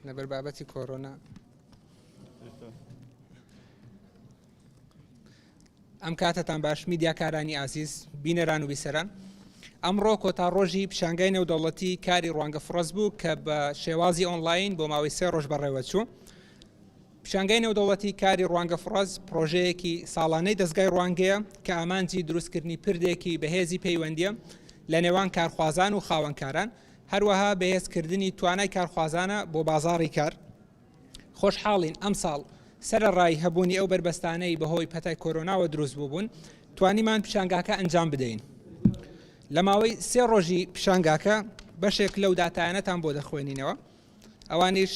لەبەر بابەتی کۆرۆنا ئەم کاتتان باش میدیاکارانی ئازیز بینەران و بیسەران ئەمڕۆ کۆتا ڕۆژی پیشانگای نێودەوڵەتی کاری ڕوانگە فرۆز بوو کە بە شێوازی ئۆنلاین بۆ ماوەی 3 ڕۆژ بەڕێوەچوو. پیشانگای نێودەوڵەتی کاری ڕوانگە فرۆز پرۆژەیەکی ساڵانەی دەستگای ڕوانگەیە کە ئامانجی دروستکردنی پردێکی بەهێزی پەیوەندیە لە نێوان کارخوازان و خاوەنکاران، هەروەها بەهێزکردنی توانای کارخوازانە بۆ بازاڕی کار. خۆشحاڵین ئەم ساڵ سەرەڕای هەبوونی ئەو بربەستانەی بەهۆی پەتای کۆرۆناوە دروست بووبوون توانیمان پیشانگاکە ئەنجام بدەین. لە ماوەی 3 ڕۆژی پیشانگاکە بەشێک لەو داتایانەتان بۆ دەخوێنینەوە. ئەوانیش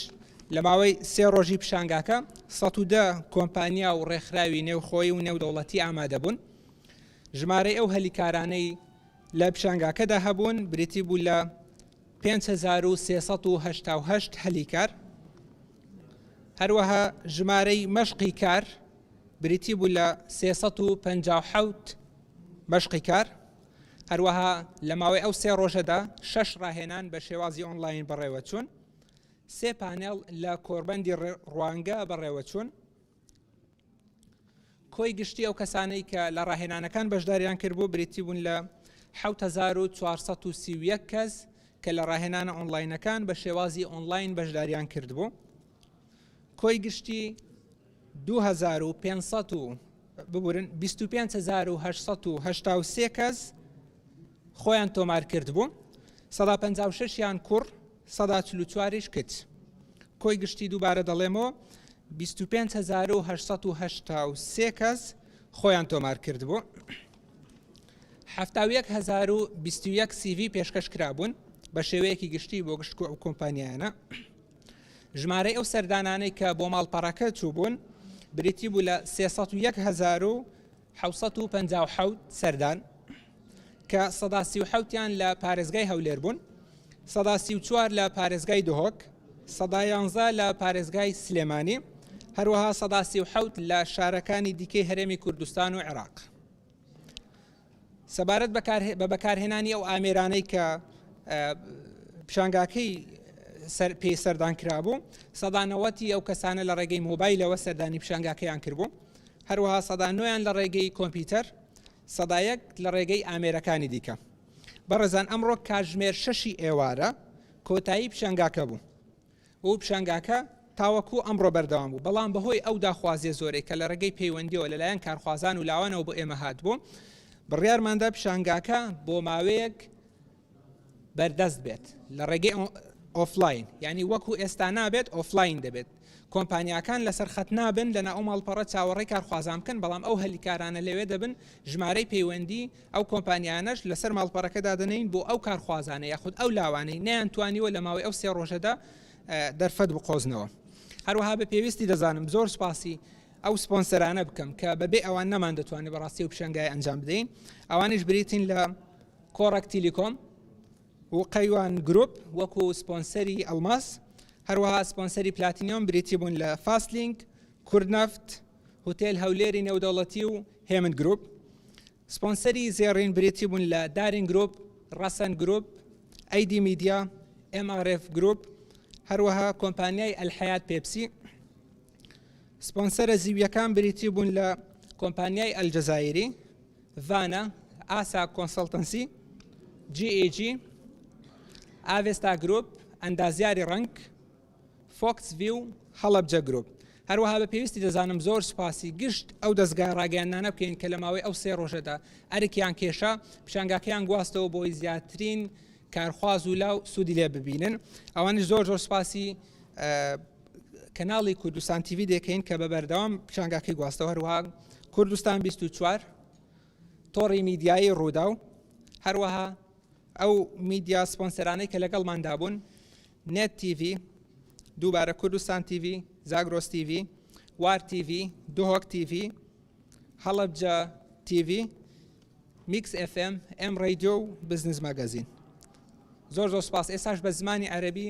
لە ماوەی 3 ڕۆژی پیشانگاکە 110 کۆمپانیا و ڕێکخراوی نێوخۆی و نێودەوڵەتی ئامادە بوون. ژمارەی ئەو هەلیکارانەی لە پیشانگاکەدا هەبوون بریتی بوو لە 5388 هەلیکار. هەروەها ژمارەی مەشقی کار بریتی بوو لە 357 مەشقی کار. هەروەها لە ماوەی ئەو 3 ڕۆژەدا 6 ڕاهێنان بە شێوازی ئۆنلاین بەڕێوەچوون، 3 پانێڵ لە کۆربەندی ڕوانگە بەڕێوەچوون. کۆی گشتی ئەو کەسانەی کە لە ڕاهێنانەکان بەشداریان کردبوو بریتی بوون لە 7431 کەس کە لە ڕاهێنانە ئۆنلاینەکان بە شێوازی ئۆنلاین بەشداریان کردبوو. کۆی گشتی 25883 کەس خۆیان تۆمار کردبوو، 156یان کوڕ 144ش کچ. کۆی گشتی دووبارە دەڵێمەوە 25883 کەس خۆیان تۆمار کردبوو. 71021 CV پێشکەش کرابوون بە شێوەیەکی گشتی بۆ گشت ئەو کۆمپانیانە. ژمارەی ئەو سەردانانەی کە بۆ ماڵپەڕەکە چوو بوون بریتی بوو لە 301757 سەردان کە 137یان لە پارێزگای هەولێر بوون، 134 لە پارێزگای دهۆک، 111 لە پارێزگای سلێمانی، هەروەها 137 لە شارەکانی دیکەی هەرێمی کوردستان و عێراق. سەبارەت بە بەکارهێنانی ئەو ئامێرانەی کە پیشانگاکەی پێی سەردان کرابوو، 190 ئەو کەسانە لە ڕێگەی مۆبایلەوە سەردانی پیشانگاکەیان کردبوو، هەروەها 109 لە ڕێگەی کۆمپیوتەر، 101 لە ڕێگەی ئامێرەکانی دیکە. بەڕێزان ئەمڕۆ کاتژمێر 6 ئێوارە کۆتایی پیشانگاکە بوو و پیشانگاکە تاوەکو ئەمڕۆ بەردەوام بوو، بەڵام بەهۆی ئەو داخوازیە زۆرەی کە لە ڕێگەی پەیوەندیەوە لەلایەن کارخوازان و لاوانەوە بۆ ئێمە هات بوو، بڕیارماندا پیشانگاکە بۆ ماوەیەک بەردەست بێت لە ڕێگەی ئۆفلاین، یعنی وەکو ئێستا نابێت ئۆفلاین دەبێت. کۆمپانیاکان لەسەر خەت نابن لەنا ئەو ماڵپەڕە چاوەڕێی کارخوازان بکەن، بەڵام ئەو هەلیکارانە لەوێ دەبن ژمارەی پەیوەندی ئەو کۆمپانیانەش لەسەر ماڵپەڕەکەدا دەنین بۆ ئەو کارخوازانە یاخود ئەو لاوانەی نەیانتوانیوە لە ماوەی ئەو 3 ڕۆژەدا دەرفەت بقۆزنەوە. هەروەها بە پێویستی دەزانم زۆر سپاسی ئەو سپۆنسەرانە بکەم کە بەبێ ئەوان نەمان دەتوانێت بەڕاستی و پیشانگای ئەنجام بدەین. ئەوانش بریتین لە کۆڕەک تیلیکۆم و قەیوان گروپ وەکو سپۆنسەری ئەڵماس، هەروەها سپۆنسەری پلاتینیۆم بریتی بوون لە فاستلینک، کوردنەفت، هۆتێل هەولێری نێودەوڵەتی و هێمن گروپ. سپۆنسەری زێڕین بریتی بوون لە دارین گروپ، ڕەسەن گروپ، ئەیدی میدیا، MRF گروپ، هەروەها کۆمپانیای ئەلحەیات پێپسی. سپۆنسەرە زیویەکان بریتی بوون لە کۆمپانیای ئەلجەزایری، ڤانە، ئاسا کۆنسەڵتەنسی، GAG، ئاڤێستا گروپ، ئەندازیاری ڕنگ، فۆکس ڤیو، هەڵەبجە گروپ. هەروەها بە پێویستی دەزانم زۆر سپاسی گشت ئەو دەستگای ڕاگەیاندانە بکەین کە لە ماوەی ئەو 3 ڕۆژەدا ئەرکیان کێشە پیشانگاکەیان گواستەوە بۆی زیاترین کارخواز و لاو سوودی لێ ببینن. ئەوانش زۆر سپاسی کەناڵی کوردستان TV دەکەین کە بە بەردەوام پیشانگاکەی گواستەوە، هەروەها کوردستان 24 تۆڕی میدیایی ڕوودا و هەروەها ئەو میدیا سپۆنسەرانەی کە لەگەڵماندا بوون، نێت TV، دووبارە کوردستان TV، زاگرۆس TV، وار TV، دهۆک TV، هەڵەبجە TV، میکس FM، ئەم ڕێدیۆ و بزنس ماگەزین. زۆر سپاس. ئێستاش بە زمانی عەرەبی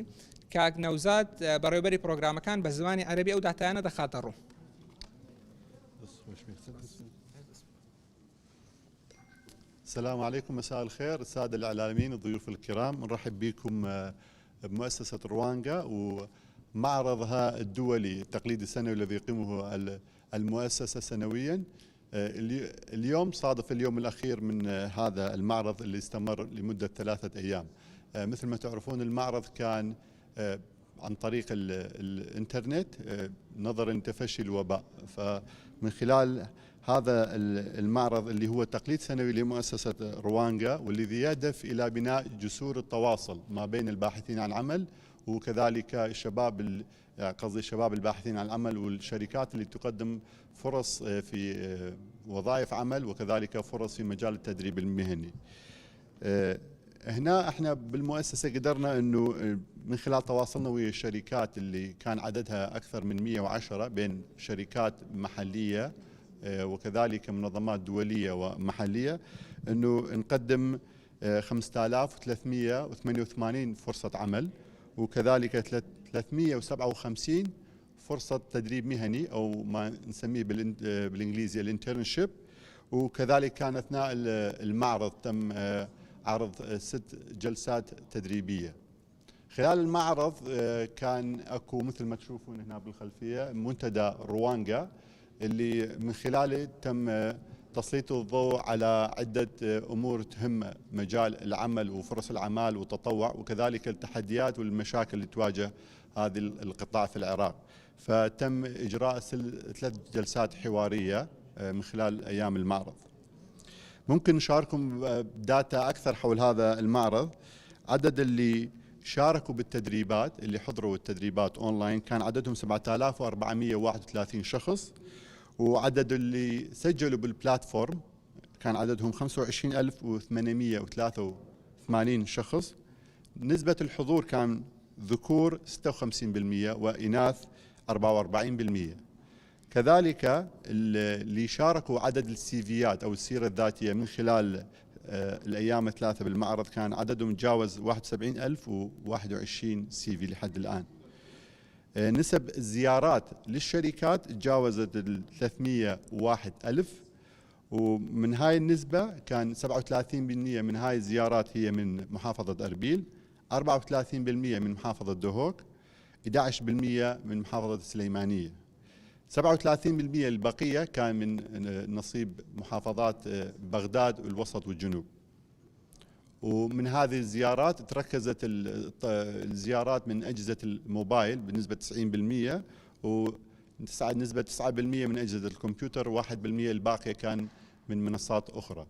کاک نەوزاد بەڕێوەبەری پرۆگرامەکان بە زمانی عەرەبی ئەو داتایانە دەخاتە ڕوو. السلام عليكم، مساء الخير السادة الإعلاميين الضيوف الكرام. نرحب بكم بمؤسسة روانجا معرضها الدولي التقليدي السنوي الذي يقيمه المؤسسة سنويا. اليوم صادف اليوم الأخير من هذا المعرض اللي استمر لمدة 3 أيام. مثل ما تعرفون المعرض كان عن طريق الإنترنت نظرا لتفشي الوباء، فمن خلال هذا المعرض اللي هو تقليد سنوي لمؤسسة روانغا، والذي يهدف إلى بناء جسور التواصل ما بين الباحثين عن عمل وكذلك الشباب شباب الباحثين عن العمل والشركات اللي تقدم فرص في وظائف عمل وكذلك فرص في مجال التدريب المهني. هنا احنا بالمؤسسة قدرنا انه من خلال تواصلنا ويا الشركات اللي كان عددها اكثر من 110 بين شركات محلية وكذلك منظمات دولية ومحلية، انه نقدم 5388 فرصة عمل وكذلك 357 فرصة تدريب مهني أو ما نسميه بالإنجليزي الانترنشيب. وكذلك كان أثناء المعرض تم عرض 6 جلسات تدريبية. خلال المعرض كان أكو مثل ما تشوفون هنا بالخلفية منتدى روانغا، اللي من خلاله تم تسليط الضوء على عدة أمور تهم مجال العمل وفرص العمل والتطوع وكذلك التحديات والمشاكل اللي تواجه هذه القطاع في العراق. فتم إجراء 3 جلسات حوارية من خلال أيام المعرض. ممكن نشارككم داتا أكثر حول هذا المعرض. عدد اللي شاركوا بالتدريبات اللي حضروا التدريبات أونلاين كان عددهم 7431 شخص، وعدد اللي سجلوا بالبلاتفورم كان عددهم 25883 شخص. نسبة الحضور كان ذكور 56% وإناث 44%. كذلك اللي شاركوا عدد السيفيات أو السيرة الذاتية من خلال الأيام 3 بالمعرض كان عددهم تجاوز 71021 سيفي لحد الآن. نسب الزيارات للشركات تجاوزت 301,000، ومن هاي النسبة كان 37% من هاي الزيارات هي من محافظة أربيل، 34% من محافظة دهوك، 11% من محافظة السليمانية. 37% البقية كان من نصيب محافظات بغداد والوسط والجنوب. ومن هذه الزيارات تركزت الزيارات من أجهزة الموبايل بنسبة 90%، ونسبة 9% من أجهزة الكمبيوتر، 1% الباقية كان من منصات أخرى.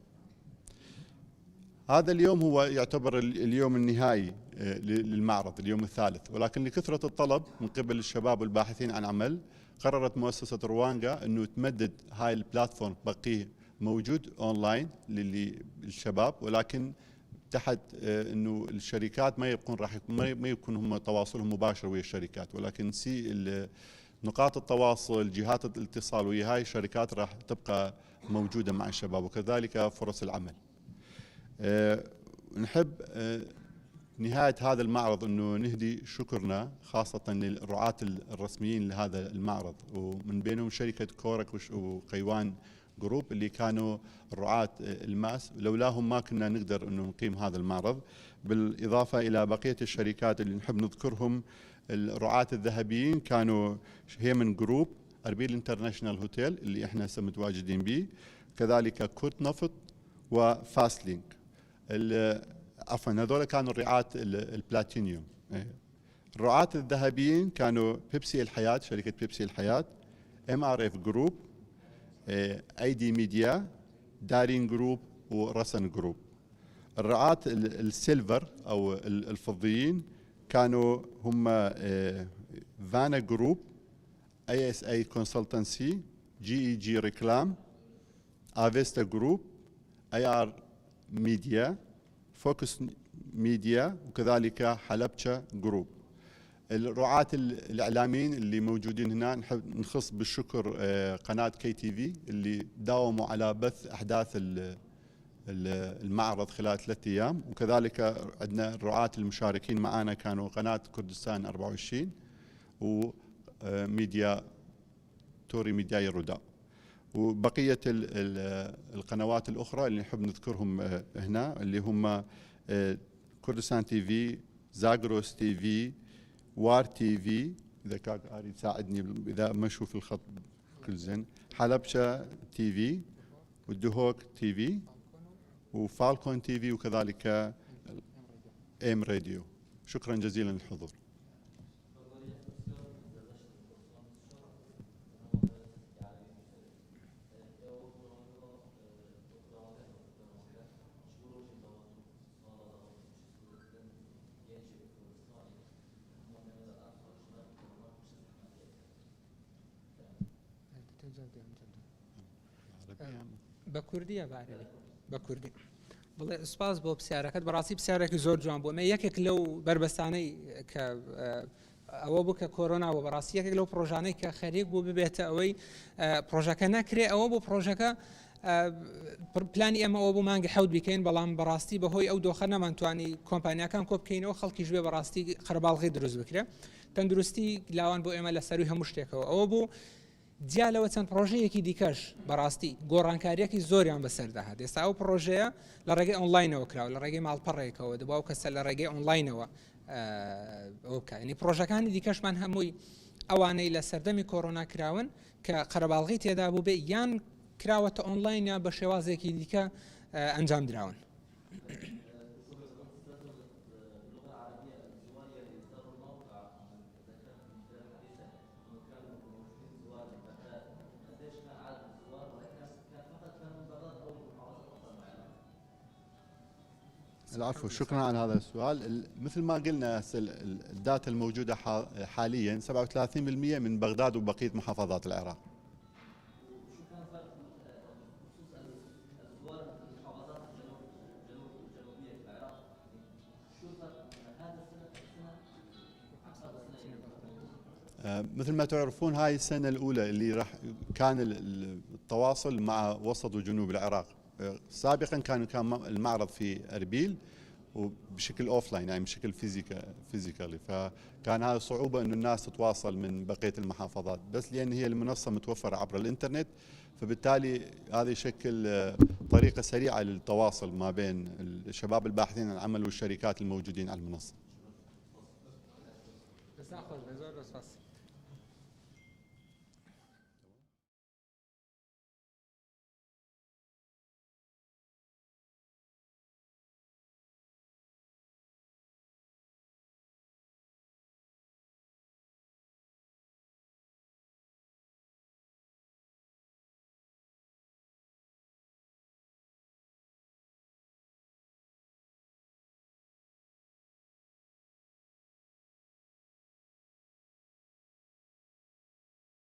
هذا اليوم هو يعتبر اليوم النهائي للمعرض، اليوم الثالث، ولكن لكثرة الطلب من قبل الشباب والباحثين عن عمل قررت مؤسسة روانغا أنه تمدد هاي البلاتفورم بقيه موجود أونلاين للشباب، ولكن تحت انه الشركات ما يبقون ما يكون هم تواصلهم مباشر ويا الشركات، ولكن نقاط التواصل جهات الاتصال ويا هاي الشركات راح تبقى موجوده مع الشباب وكذلك فرص العمل. نحب نهايه هذا المعرض انه نهدي شكرنا خاصه للرعاة الرسميين لهذا المعرض، ومن بينهم شركه كورك وقيوان جروب اللي كانوا رعاة الماس، لولاهم ما كنا نقدر انه نقيم هذا المعرض. بالاضافه الى بقيه الشركات اللي نحب نذكرهم، الرعاة الذهبيين كانوا هيمن جروب، أربيل انترناشونال هوتيل اللي احنا هسه متواجدين به، كذلك كورت نفط وفاست لينك. عفوا هذول كانوا رعاة البلاتينيوم. الرعاة الذهبيين كانوا بيبسي الحياة، شركة بيبسي الحياة، MRF جروب، ايدي ميديا، دارين جروب ورسن جروب. الرعاة السيلفر او الفضيين كانوا هم فانا جروب، ASA كونسلتنسي، GEG ريكلام، افيستا جروب، AR ميديا، فوكس ميديا، وكذلك حلبشة جروب. الرعاة الإعلاميين اللي موجودين هنا نحب نخص بالشكر قناة KTV اللي داوموا على بث أحداث المعرض خلال 3 أيام، وكذلك عندنا الرعاة المشاركين معنا كانوا قناة كردستان 24 وميديا توري ميديا الرداء، وبقية القنوات الأخرى اللي نحب نذكرهم هنا اللي هم كردستان TV، زاغروس TV، وار TV، اذا كان قاري يساعدني اذا ما اشوف الخط كل زين. حلبشة تي في، والدهوك تي في، وفالكون تي في، وكذلك ام راديو. شكرا جزيلا للحضور. بە کوردیە بارەوی بە کوردی بڵێ سپاس بۆ پرسیارەکەت بەڕاستی پرسیارێکی زۆر جوان بوو. ئەمە یەکێک لەو بربەستانەی کە ئەوە بوو کە کۆرۆنا بۆ بەڕاستی یەکێک لەو پرۆژانەی کە خەریک بوو ببێتە ئەوەی پرۆژەکە نەکرێ. ئەوە بۆ پرۆژەکە پلانی ئێمە ئەوە بوو مانگی حەوت بیکەین، بەڵام بەڕاستی بەهۆی ئەو دۆخە نەمانتوانی کۆمپانیاکان کۆ بکەینەوە خەڵکیش بێ بەڕاستی قەرەباڵغی دروست بکرێ. تەندروستی لاوان بۆ ئێمە لە سەروی هەموو شتێکەوە. ئەوە بوو جیالەوە چەند پرۆژەیەکی دیکەش بەڕاستی گۆڕانکاریەکی زۆریان بەسەرداهات. ئێستا ئەو پرۆژەیە لە ڕێگەی ئۆنلاینەوە کراوە، لە ڕێگەی ماڵپەڕێکەوە دەباو کەسە لە ڕێگەی ئۆنلاینەوە ئەو بکەنی پرۆژەکانی دیکەشمان هەمووی ئەوانەی لە سەردەمی کۆرۆنا کراون کە قەرەباڵغی تێدا بوو بێ یان کراوەتە ئۆنلاین یا بە شێوازێکی دیکە ئەنجام دراون. العفو، شكرا على هذا السؤال. مثل ما قلنا الداتا الموجودة حاليا 37% من بغداد وبقية محافظات العراق. مثل ما تعرفون هاي السنة الأولى اللي راح كان التواصل مع وسط وجنوب العراق. سابقا كان المعرض في أربيل وبشكل اوفلاين يعني بشكل فيزيكالي، فكان هذا صعوبة انه الناس تتواصل من بقية المحافظات، بس لان هي المنصة متوفرة عبر الانترنت فبالتالي هذا يشكل طريقة سريعة للتواصل ما بين الشباب الباحثين عن العمل والشركات الموجودين على المنصة.